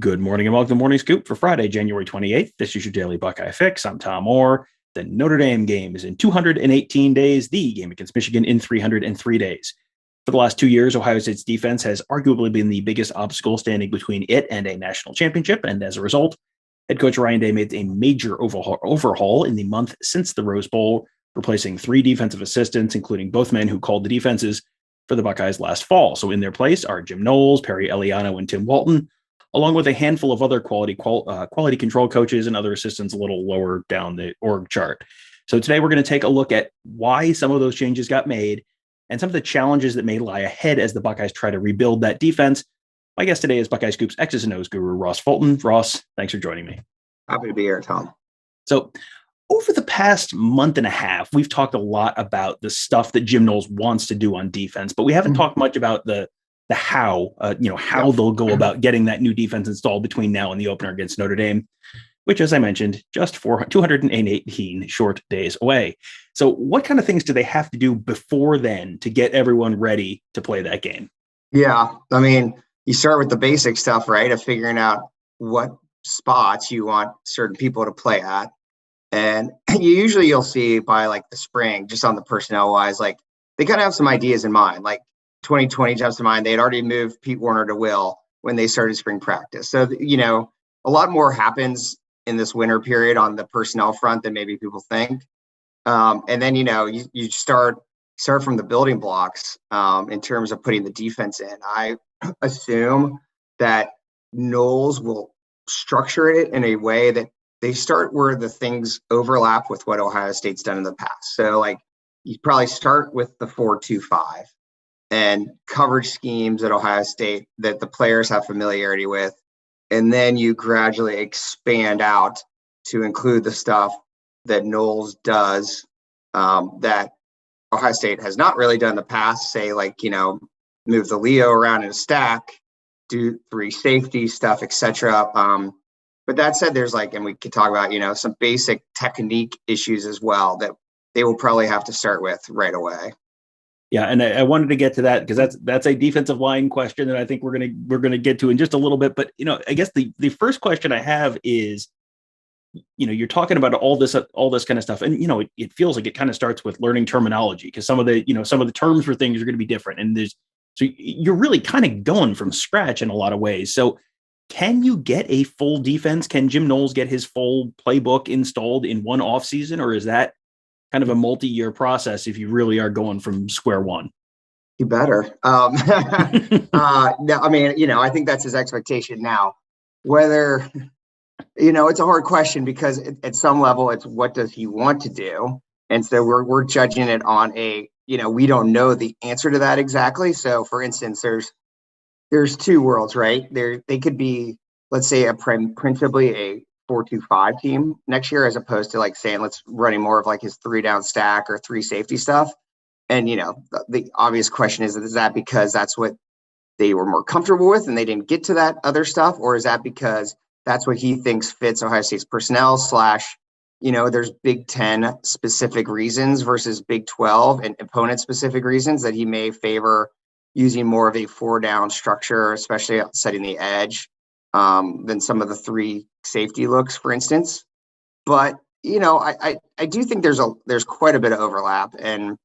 Good morning and welcome to Morning Scoop for Friday, January 28th. This is your daily Buckeye fix. I'm Tom Orr. The Notre Dame game is in 218 days, the game against Michigan in 303 days. For the last 2 years, Ohio State's defense has arguably been the biggest obstacle standing between it and a national championship, and as a result, head coach Ryan Day made a major overhaul in the month since the Rose Bowl, replacing 3 defensive assistants, including both men who called the defenses for the Buckeyes last fall. So in their place are Jim Knowles, Perry Eliano, and Tim Walton, along with a handful of other quality control coaches and other assistants a little lower down the org chart. So today we're going to take a look at why some of those changes got made and some of the challenges that may lie ahead as the Buckeyes try to rebuild that defense. My guest today is Buckeye Scoop's X's and O's guru, Ross Fulton. Ross, thanks for joining me. Happy to be here, Tom. So over the past month and a half, we've talked a lot about the stuff that Jim Knowles wants to do on defense, but we haven't talked much about the how they'll go about getting that new defense installed between now and the opener against Notre Dame, which, as I mentioned, just 218 short days away. So what kind of things do they have to do before then to get everyone ready to play that game? Yeah, I mean, you start with the basic stuff, right, of figuring out what spots you want certain people to play at. And you'll see by like the spring, just on the personnel wise, like they kind of have some ideas in mind. Like 2020 jumps to mind. They had already moved Pete Werner to Will when they started spring practice. So, a lot more happens in this winter period on the personnel front than maybe people think. And then, you start from the building blocks in terms of putting the defense in. I assume that Knowles will structure it in a way that they start where the things overlap with what Ohio State's done in the past. So, like, you probably start with the 4-2-5. And coverage schemes at Ohio State that the players have familiarity with. And then you gradually expand out to include the stuff that Knowles does that Ohio State has not really done in the past, say like, move the Leo around in a stack, do 3 safety stuff, etc. But that said, there's and we could talk about, some basic technique issues as well that they will probably have to start with right away. Yeah, and I wanted to get to that because that's a defensive line question that I think we're gonna get to in just a little bit. But I guess the first question I have is, you're talking about all this kind of stuff, and it feels like it kind of starts with learning terminology because some of the terms for things are going to be different, and so you're really kind of going from scratch in a lot of ways. So can you get a full defense? Can Jim Knowles get his full playbook installed in one offseason, or is that kind of a multi-year process if you really are going from square one? You better. No, I mean, I think that's his expectation now. Whether, it's a hard question because at some level, it's what does he want to do? And so we're judging it on we don't know the answer to that exactly. So for instance, there's 2 worlds, right? They could be, let's say, principally a 4-2-5 team next year, as opposed to saying let's running more of his 3-down stack or 3 safety stuff. And the obvious question is that because that's what they were more comfortable with and they didn't get to that other stuff, or is that because that's what he thinks fits Ohio State's personnel / there's Big Ten specific reasons versus Big 12 and opponent specific reasons that he may favor using more of a 4-down structure, especially setting the edge, than some of the 3 safety looks, for instance. But I do think there's quite a bit of overlap, and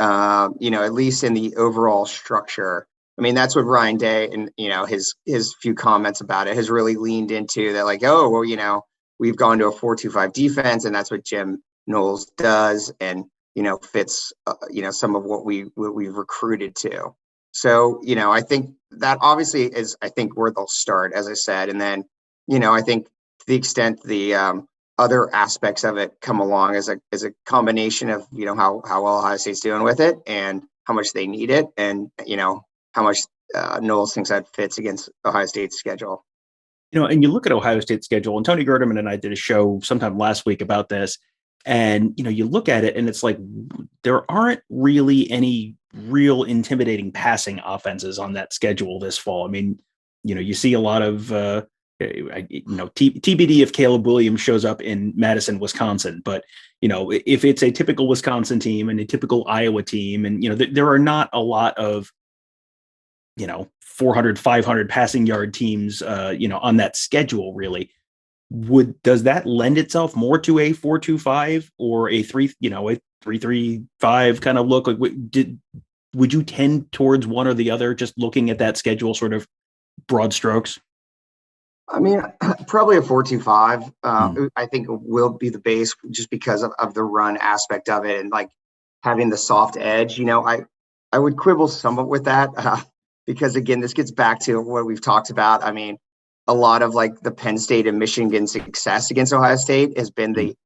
at least in the overall structure. I mean, that's what Ryan Day and his few comments about it has really leaned into. That we've gone to a 4-2-5 defense, and that's what Jim Knowles does, and fits some of what we've recruited to. So, I think that obviously is, where they'll start, as I said. And then, I think to the extent the other aspects of it come along as a combination of, how well Ohio State's doing with it and how much they need it and, how much Knowles thinks that fits against Ohio State's schedule. And you look at Ohio State's schedule, and Tony Gerderman and I did a show sometime last week about this. And, you look at it and it's like there aren't really any real intimidating passing offenses on that schedule this fall. I mean, you see a lot of, TBD if Caleb Williams shows up in Madison, Wisconsin. But, if it's a typical Wisconsin team and a typical Iowa team, and, there are not a lot of, 400, 500 passing yard teams, on that schedule, really. Does that lend itself more to a 4-2-5 or a 3-3-5 kind of look? Like, would you tend towards one or the other, just looking at that schedule, sort of broad strokes? I mean, probably a 4-2-5. I think will be the base just because of the run aspect of it and like having the soft edge. I would quibble somewhat with that because again, this gets back to what we've talked about. I mean, a lot of like the Penn State and Michigan success against Ohio State has been the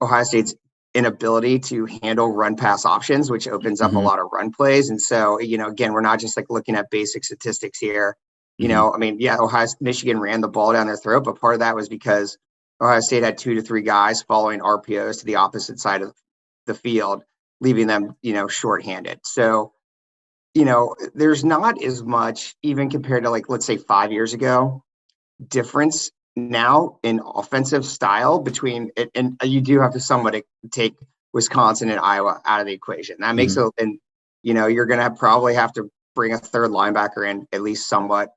Ohio State's inability to handle run pass options, which opens up a lot of run plays. And so, again, we're not just like looking at basic statistics here. I mean, yeah, Michigan ran the ball down their throat, but part of that was because Ohio State had 2 to 3 guys following RPOs to the opposite side of the field, leaving them, shorthanded. So, there's not as much, even compared to like, let's say 5 years ago, difference now in offensive style between it, and you do have to somewhat take Wisconsin and Iowa out of the equation. That makes it, and you're going to probably have to bring a third linebacker in at least somewhat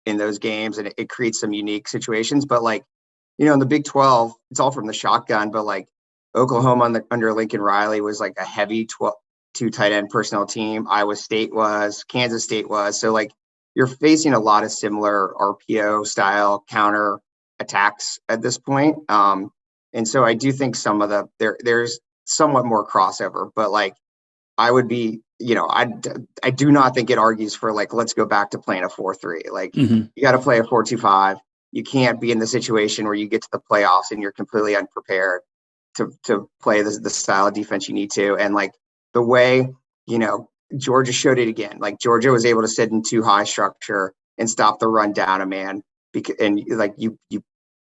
in those games, and it creates some unique situations. But like, in the Big 12, it's all from the shotgun. But like Oklahoma under Lincoln Riley was like a heavy 2 tight end personnel team. Iowa State was, Kansas State was. So like you're facing a lot of similar RPO style counter attacks at this point. And so I do think some of there's somewhat more crossover, but like I would be, I do not think it argues for like, let's go back to playing a 4-3. Like you got to play a 4-2-5. You can't be in the situation where you get to the playoffs and you're completely unprepared to play the style of defense you need to. And like the way, Georgia showed it again. Like Georgia was able to sit in too high structure and stop the run down a man. And like you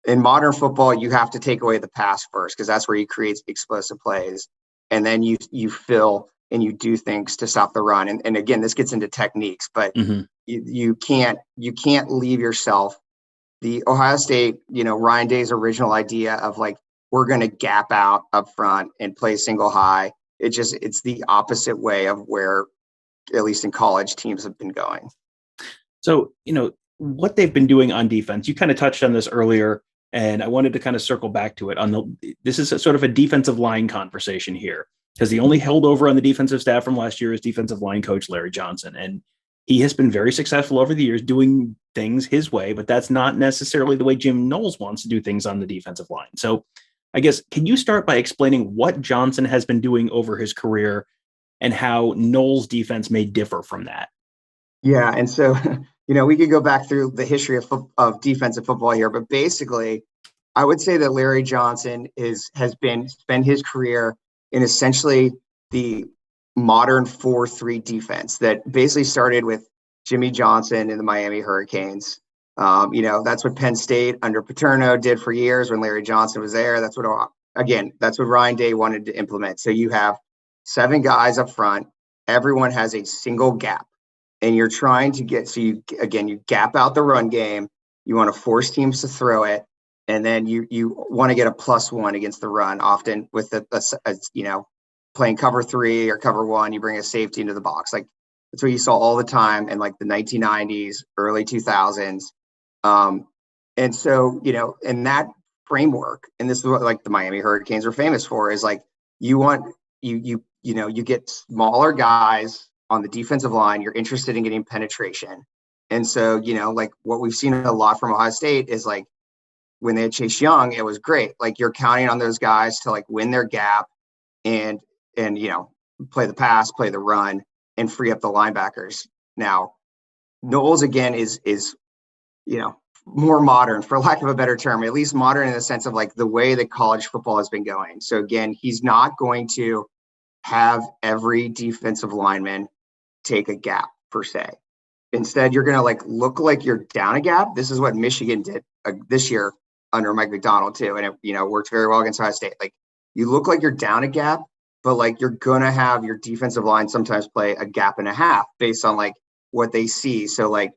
in modern football, you have to take away the pass first because that's where you create explosive plays, and then you fill and you do things to stop the run. And again, this gets into techniques, but you can't leave yourself. The Ohio State, Ryan Day's original idea of like we're going to gap out up front and play single high. It's the opposite way of where, at least in college, teams have been going. So, what they've been doing on defense, you kind of touched on this earlier, and I wanted to kind of circle back to it. This is sort of a defensive line conversation here, because the only holdover on the defensive staff from last year is defensive line coach Larry Johnson. And he has been very successful over the years doing things his way, but that's not necessarily the way Jim Knowles wants to do things on the defensive line. So I guess, can you start by explaining what Johnson has been doing over his career and how Knowles' defense may differ from that? Yeah. And so, we could go back through the history of defensive football here, but basically I would say that Larry Johnson has spent his career in essentially the modern 4-3 defense that basically started with Jimmy Johnson and the Miami Hurricanes. That's what Penn State under Paterno did for years when Larry Johnson was there. That's what Ryan Day wanted to implement. So you have 7 guys up front. Everyone has a single gap, and you're trying to you gap out the run game. You want to force teams to throw it, and then you want to get a +1 against the run. Often with playing cover 3 or cover 1, you bring a safety into the box. Like that's what you saw all the time in like the 1990s, early 2000s. And so, in that framework, and this is what like the Miami Hurricanes are famous for, is like you get smaller guys on the defensive line. You're interested in getting penetration. And so, like what we've seen a lot from Ohio State is like when they had Chase Young, it was great. Like you're counting on those guys to like win their gap and play the pass, play the run, and free up the linebackers. Now, Knowles again is more modern, for lack of a better term, at least modern in the sense of like the way that college football has been going. So again, he's not going to have every defensive lineman take a gap per se. Instead, you're going to like look like you're down a gap. This is what Michigan did this year under Mike Macdonald too. And it, worked very well against Ohio State. Like you look like you're down a gap, but like you're going to have your defensive line sometimes play a gap and a half based on like what they see. So like,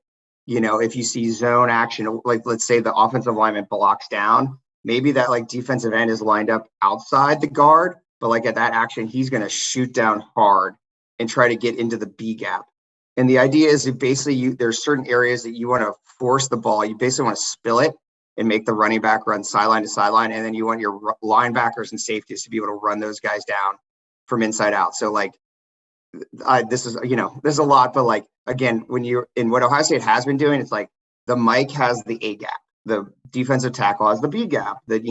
if you see zone action, like let's say the offensive lineman blocks down, maybe that like defensive end is lined up outside the guard, but like at that action, he's going to shoot down hard and try to get into the B gap. And the idea is that basically there's certain areas that you want to force the ball. You basically want to spill it and make the running back run sideline to sideline. And then you want your linebackers and safeties to be able to run those guys down from inside out. So like, this is a lot, but like, again, when you're in what Ohio State has been doing, it's like the Mike has the A gap, the defensive tackle has the B gap, that,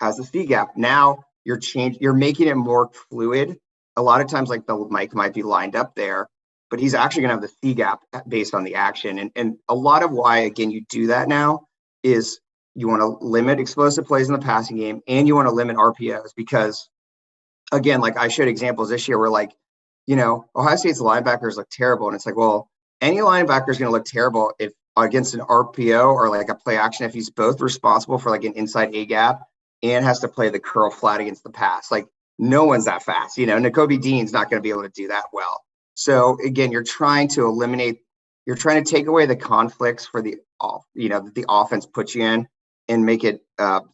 has the C gap. Now you're making it more fluid. A lot of times, like the Mike might be lined up there, but he's actually going to have the C gap based on the action. And a lot of why, again, you do that now is you want to limit explosive plays in the passing game, and you want to limit RPOs because, again, like I showed examples this year where like, Ohio State's linebackers look terrible. And it's like, well, any linebacker is going to look terrible if against an RPO or like a play action, if he's both responsible for like an inside A gap and has to play the curl flat against the pass. Like no one's that fast, Nakobe Dean's not going to be able to do that well. So again, you're trying to take away the conflicts for the offense puts you in and make it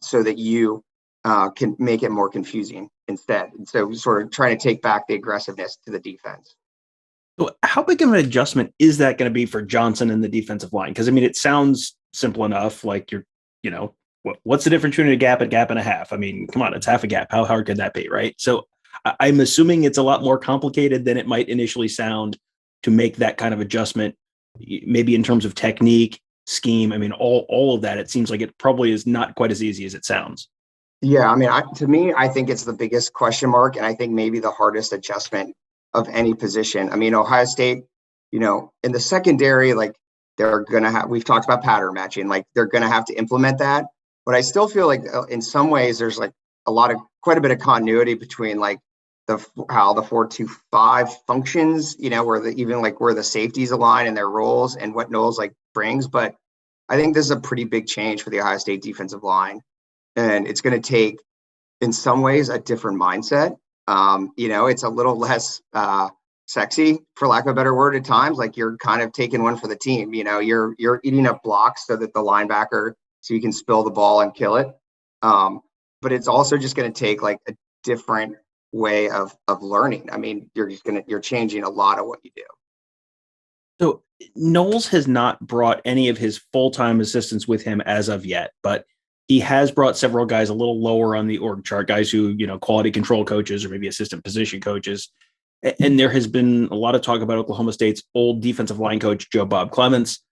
so that you can make it more confusing instead. And so sort of trying to take back the aggressiveness to the defense. So how big of an adjustment is that going to be for Johnson and the defensive line? Because, I mean, it sounds simple enough. Like what's the difference between a gap and a half? I mean, come on, it's half a gap. How hard could that be, right? So I'm assuming it's a lot more complicated than it might initially sound to make that kind of adjustment, maybe in terms of technique, scheme. I mean, all of that, it seems like it probably is not quite as easy as it sounds. Yeah, I mean, to me, I think it's the biggest question mark, and I think maybe the hardest adjustment of any position. I mean, Ohio State, in the secondary, like they're going to have, we've talked about pattern matching, like they're going to have to implement that. But I still feel like in some ways there's like quite a bit of continuity between like how the 4-2-5 functions, where where the safeties align in their roles and what Knowles like brings. But I think this is a pretty big change for the Ohio State defensive line. And it's going to take, in some ways, a different mindset. It's a little less sexy, for lack of a better word, at times. Like you're kind of taking one for the team. You're eating up blocks so that the linebacker, so you can spill the ball and kill it. But it's also just going to take like a different way of learning. I mean, you're changing a lot of what you do. So Knowles has not brought any of his full-time assistants with him as of yet, but he has brought several guys a little lower on the org chart, guys who, quality control coaches or maybe assistant position coaches. And there has been a lot of talk about Oklahoma State's old defensive line coach, Joe Bob Clements.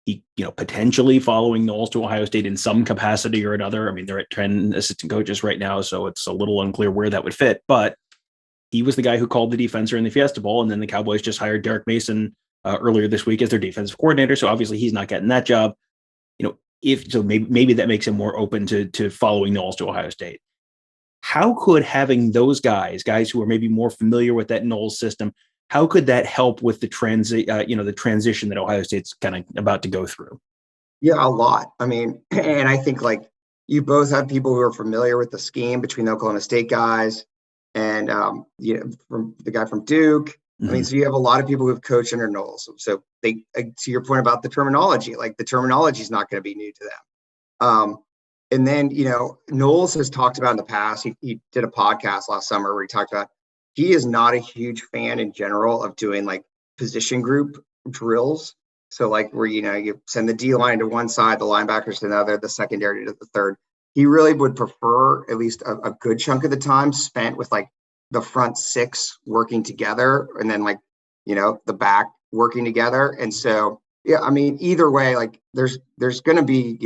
He, potentially following Knowles to Ohio State in some capacity or another. I mean, they're at 10 assistant coaches right now, so it's a little unclear where that would fit. But he was the guy who called the defenser in the Fiesta Bowl, and then the Cowboys just hired Derek Mason earlier this week as their defensive coordinator. So obviously he's not getting that job. Maybe that makes him more open to following Knowles to Ohio State. How could having those guys who are maybe more familiar with that Knowles system, how could that help with the transition that Ohio State's kind of about to go through? Yeah, a lot. I mean, and I think like you both have people who are familiar with the scheme between the Oklahoma State guys and from the guy from Duke. Mm-hmm. I mean, so you have a lot of people who have coached under Knowles. So they, to your point about the terminology, like the terminology is not going to be new to them. And then, Knowles has talked about in the past, he did a podcast last summer where he talked about he is not a huge fan in general of doing like position group drills. So like where, you send the D line to one side, the linebackers to another, the secondary to the third. He really would prefer at least a good chunk of the time spent with like the front six working together and then like, the back working together. And so, yeah, I mean, either way, like there's going to be,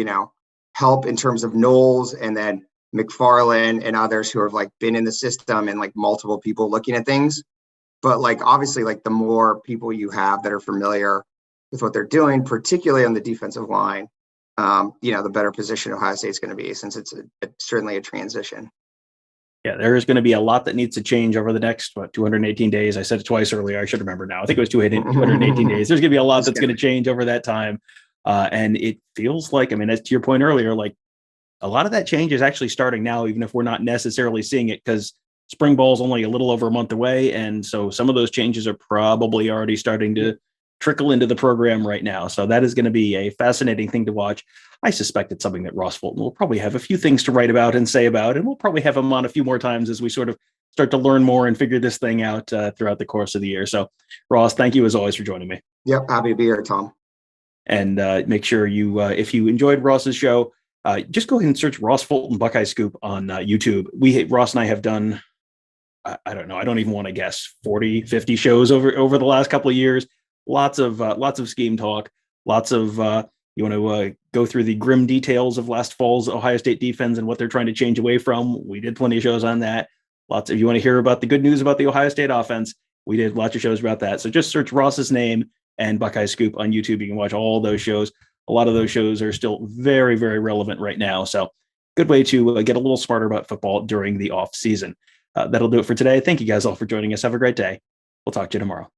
help in terms of Knowles and then McFarland and others who have like been in the system and like multiple people looking at things. But like, obviously, like the more people you have that are familiar with what they're doing, particularly on the defensive line, the better position Ohio State's going to be, since it's certainly a transition. Yeah, there is going to be a lot that needs to change over the next 218 days. I said it twice earlier. I should remember now. I think it was 218 days. There's going to be a lot that's going to change over that time. And it feels like, I mean, as to your point earlier, like a lot of that change is actually starting now, even if we're not necessarily seeing it, because spring ball is only a little over a month away. And so some of those changes are probably already starting to trickle into the program right now. So that is going to be a fascinating thing to watch. I suspect it's something that Ross Fulton will probably have a few things to write about and say about, and we'll probably have him on a few more times as we sort of start to learn more and figure this thing out throughout the course of the year. So, Ross, thank you as always for joining me. Yep, happy to be here, Tom. And make sure you, if you enjoyed Ross's show, just go ahead and search Ross Fulton Buckeye Scoop on YouTube. Ross and I have done, I don't know, I don't even want to guess, 40, 50 shows over the last couple of years. Lots of scheme talk, lots of, you want to go through the grim details of last fall's Ohio State defense and what they're trying to change away from. We did plenty of shows on that. If you want to hear about the good news about the Ohio State offense, we did lots of shows about that. So just search Ross's name and Buckeye Scoop on YouTube. You can watch all those shows. A lot of those shows are still very, very relevant right now. So good way to get a little smarter about football during the off season. That'll do it for today. Thank you guys all for joining us. Have a great day. We'll talk to you tomorrow.